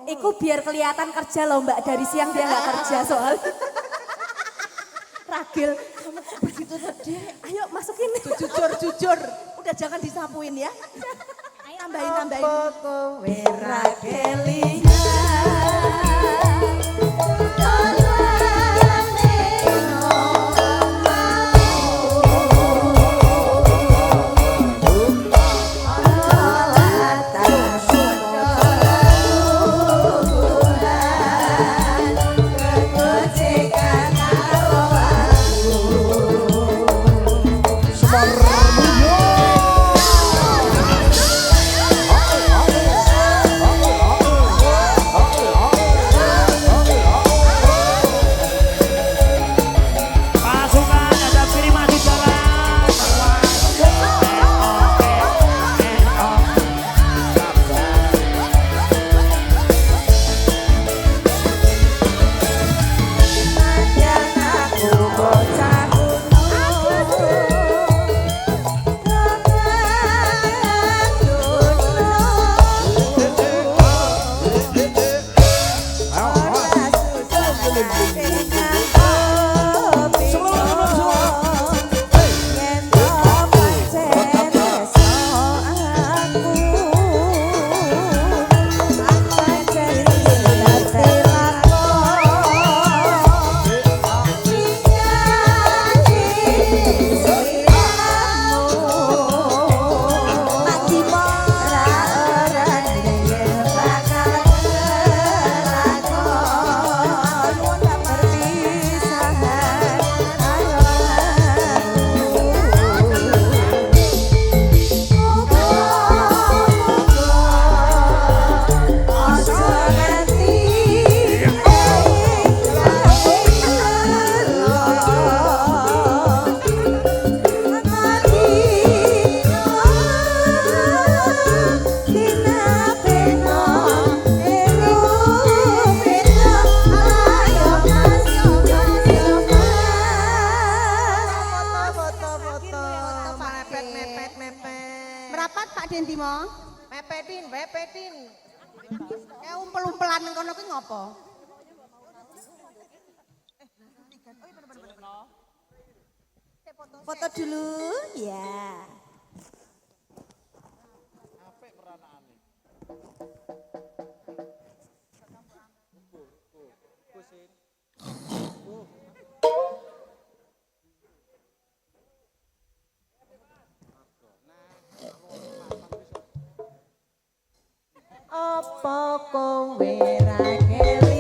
Iku biar kelihatan kerja loh Mbak, dari siang dia nggak kerja soal. Ragil, kamu begitu sedih. Ayo masukin. Jujur, udah jangan disapuin ya. Ayo tambahin. Apa kowe rageli? Mepetin. Umpel-umpelan nang kono kuwi ngopo? Foto dulu, ya. Apa kowe rageli?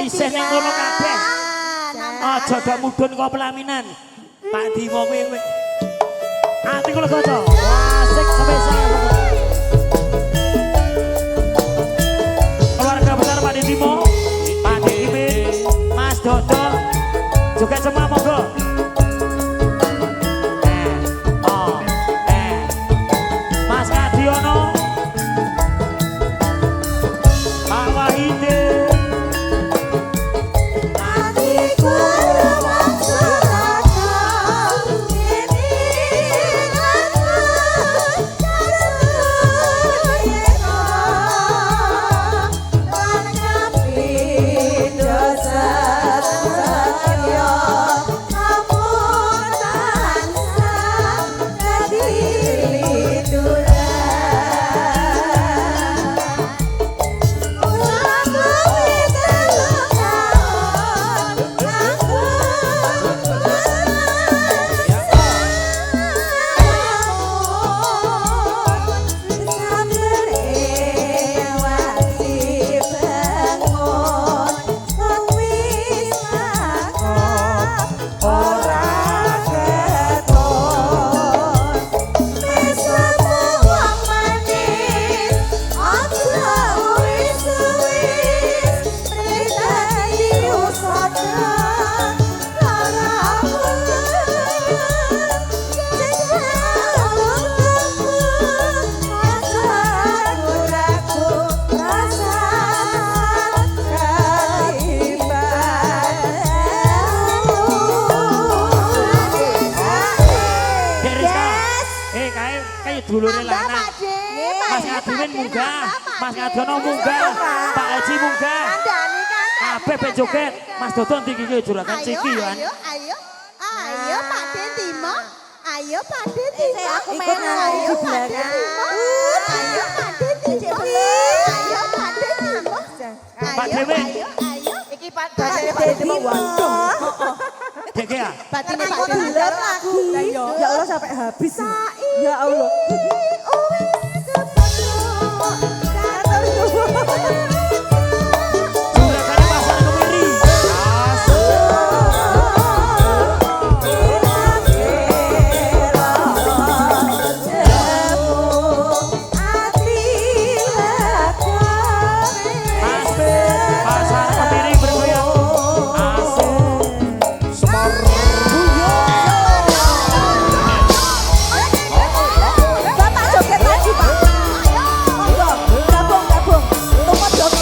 Isih ning kono kabeh. Aja dak mudhun kok pelaminan. Pak Dimo kuwi. Ati kula kaca. Asik spesial. Keluarga besar Pak Dimo, Pak Dimin, Mas Dodol, juga semua monggo. Mas Kadiono, Pak Wahide. Dulure lanang. Mas Ngadimin munggah, Mas Ngadiono munggah, Pak Haji munggah. Kabeh ben joget. Mas Dodon iki juragan Ciki ya. Ayo Pak Dimo. Ayo Pak Dimo. Aku main lagi di belakang. Ayo Pak Dimo. Ayo Pak Dimo. Pak Dewi. Ayo. Iki Pak Demo waduh. Dek ya. Batine Pak Kok Dimo. deler lagi. Ya Allah sampai habis. Ya Allah. Juragan Pasar Kemiri. Pasar Kemiri bergoyang. Asik. Semar. Bapak joget lagi, Pak. Monggo, gabung. Tumut joget.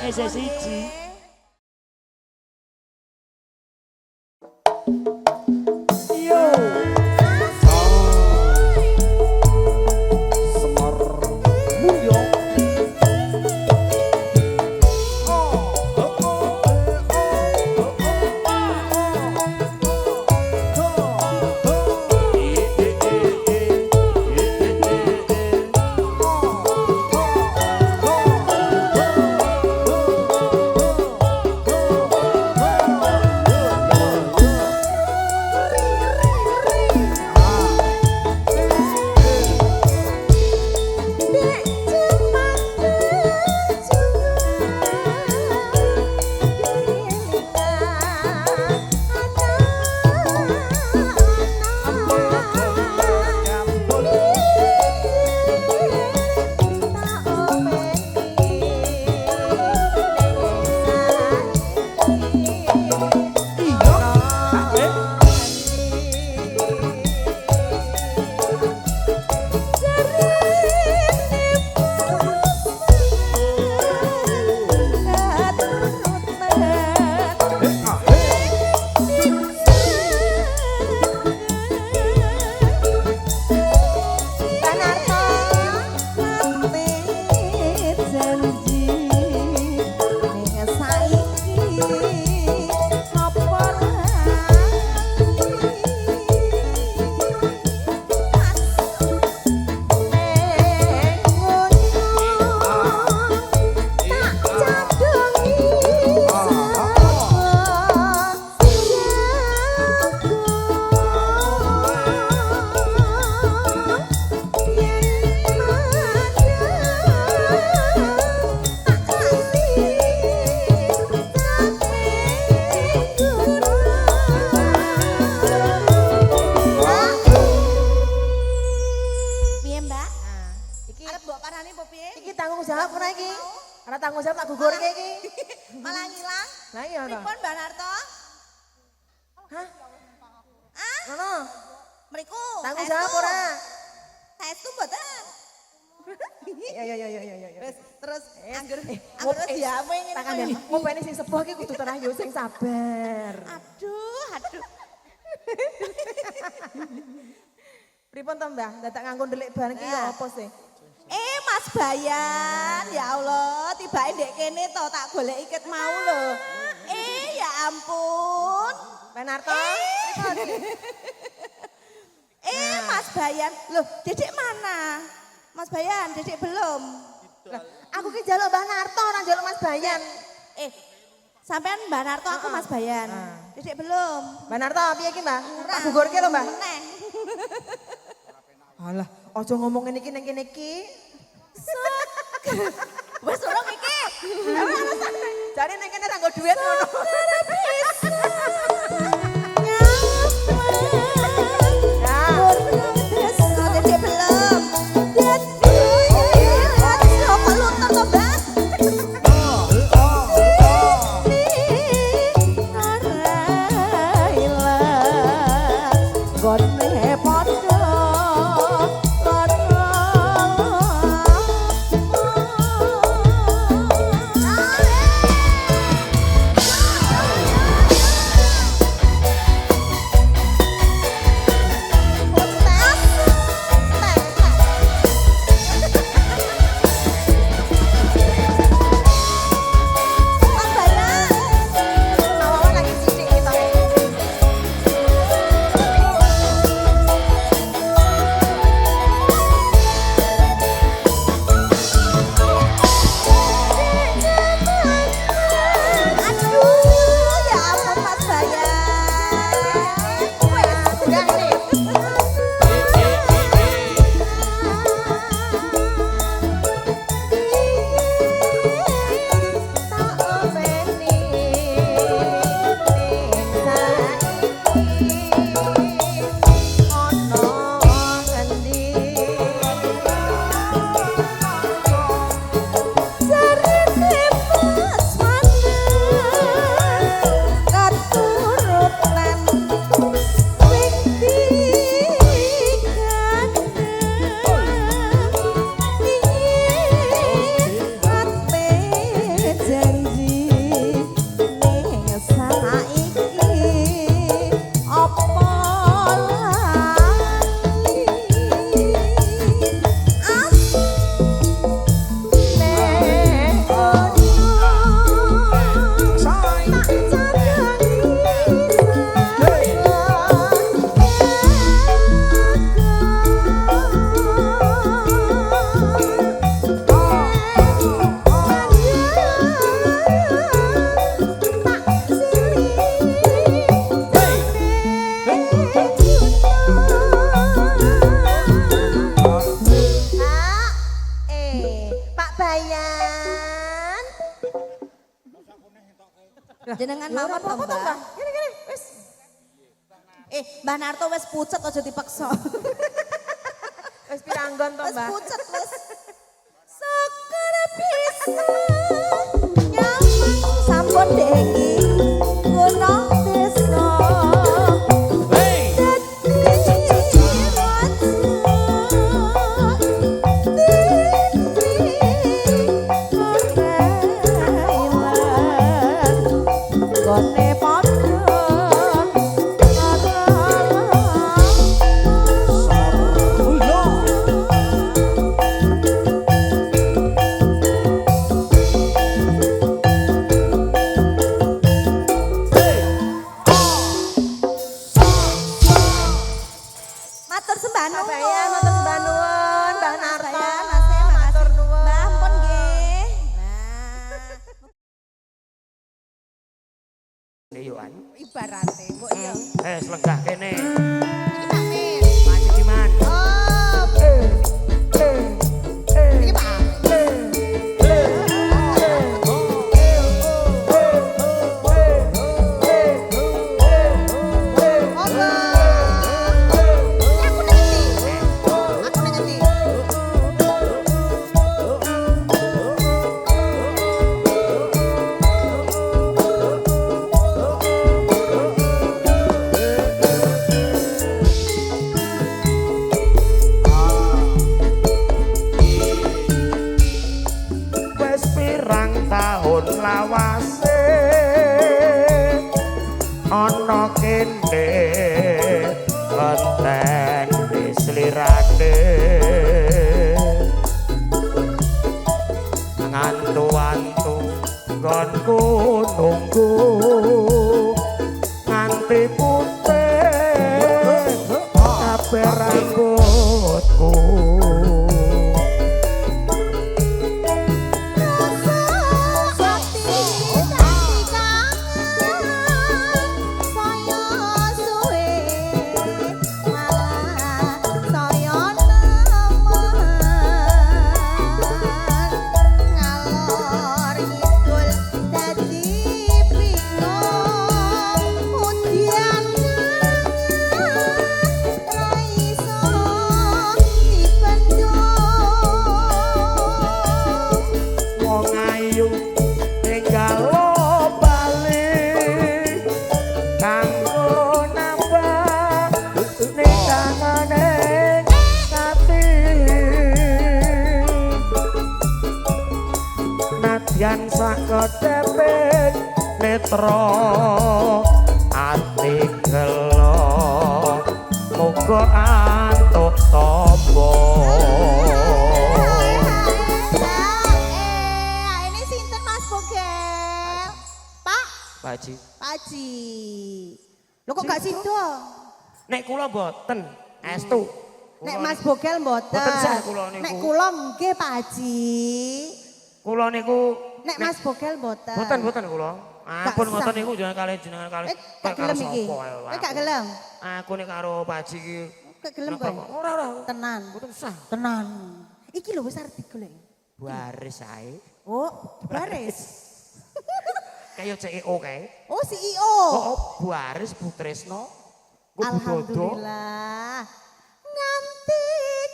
isih siji. Yo. Semar Mulyo. Karena tanggung jawab tak gugur iki. Malah ngilang. Lah iya to. Pripun Mbak Narto? Hah? Ah? Ngono. Mriku. Tanggung jawab ora? Saestu mboten. Ya. Wis terus angger Ngop diawe ngene. Tangan ya. Ngopeni sing sepuh iki kudu tenang yo sing sabar. Aduh. Pripun to Mbah? Dadak nganggo ndelik bareng iki ya apa sih? Mas Bayan, ya Allah, tibake ndek kene to tak golek iket mau lho. Ya ampun. Mbak Narto. Mas Bayan, loh, Dedek mana? Mas Bayan, Dedek belum. Lah, aku ki njaluk Mbah Narto, ora njaluk Mas Bayan. Sampean Mbak Narto, aku Mas Bayan. Dedek belum. Mbak Narto, piye ki, Mbak? Tak gugurke lho, Mbak. Meneh. Alah, aja ngomong ngene iki ning kene iki. Wes urung iki. Jare ning kene ra nggo dhuwit ngono. Dedek belum. Jenengan Ya ora mamon to, apa-apa to, Mbak. Mbah. Gini, wis. Mbak Narto wis pucet aja dipaksa. Wis piranggon to, Wis Mbah. pucet wis. Sekar bisa nyamang sampun dengi gunung desa. Hey. Kone matur sembah nuwun. Sabayan matur sembah nuwun, Mbah Narto. Sabayan, Mas, makasih. Matur nuwun. Mbah ampun nggih. Nah, Yoan. ibarate kok iya. Selenggah kene. Iki Pak Min. Pak Cikiman. Oh, iki Pak. Wes pirang tahun lawase ana kene konten dislirane ngantu-antu nggonku nunggu nganti putih kabeh rambutku. Wong ayu tinggal bali kanggo nambah nikangane ati nadyan sakodeping netra ati gelo muga antuk tombo. Ini sinten Mas Bogel? Pak? Paji. Paji. Lho kok gak sido? Nek kula mboten estu. Nek Mas Bogel mboten. Mboten sah kula niku. Nek kula nggih Pak Haji. Kula niku Nek Mas Bogel mboten. mboten kula. Ampun Gak ngoten sah. niku jenengan kalih. Gak gelem iki. Gak gelem. Aku nek karo Paji iki Gak gelem napa kowe. kok? Ora. Tenan. Mboten sah. Tenan. Iki lho wis arep digolek. Baris ae. Oh, baris. Kayak CEO kae. Oh, CEO. Oh, Baris Putresno. Ku budodo. Alhamdulillah. Nganti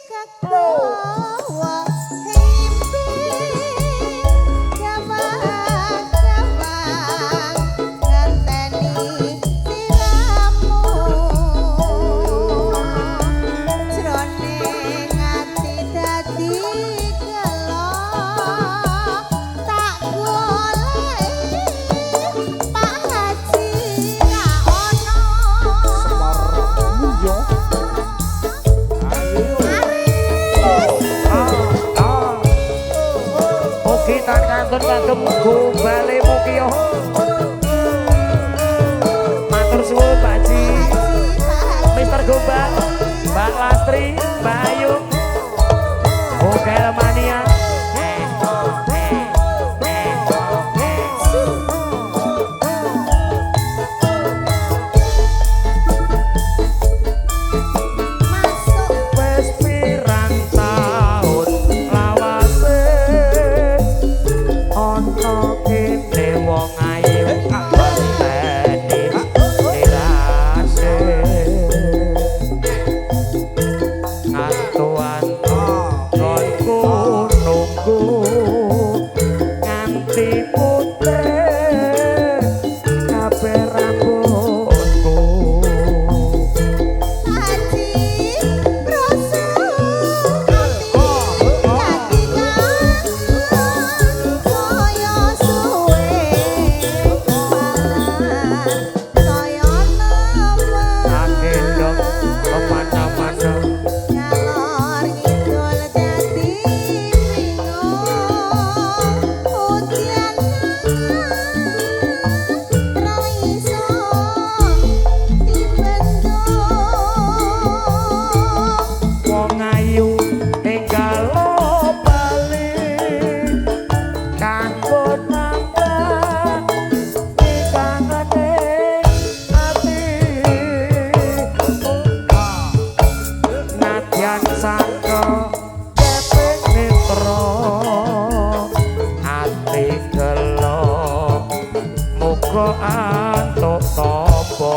keklowo himpi gawang ngenteni siramu jroning ati dadi gelo tak golek Pak Haji ra ono. Mugi tan kantun kagem gombale mukiyo. Matur suwun Pak Ji. Mister Gombal, Mbak Lastri, Mbak Ayu. Bogel mania. Wes pirang taun lawase ana kene wong ayu. kang sangka keping netra ati gelo muga antuk tapa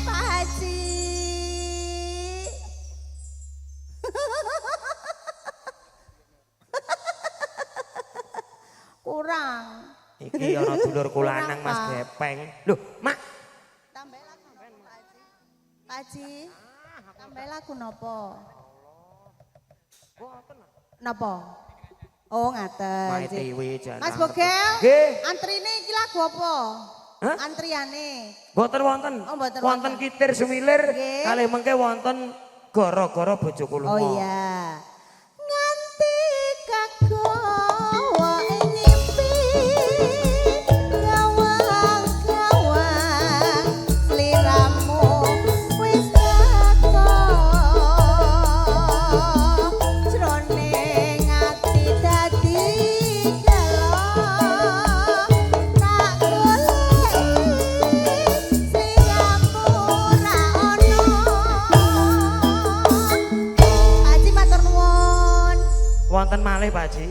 Pak Haji. Kurang. iki ana dulur kulanang Mas Gepeng lho Mak Tambah lagu Pak Haji. Pak Haji. Tambah lagu nopo? Nopo? Oh ngaten. Mae tiwi jan Mas Bogel. nggih Antrine iki lagu apa? Hah? Antriane. mboten wonten Oh, mboten wonten wonten. kitir sumilir Nggih. kalih mengke wonten gara-gara bojoku lunga Oh iya. Nganti kagowo nyimpi gawang-gawang sliramu wis teko jroning ati dadi gelo tak goleki sliramu ra ono. Haji matur nuwun. wonten malih Pak Haji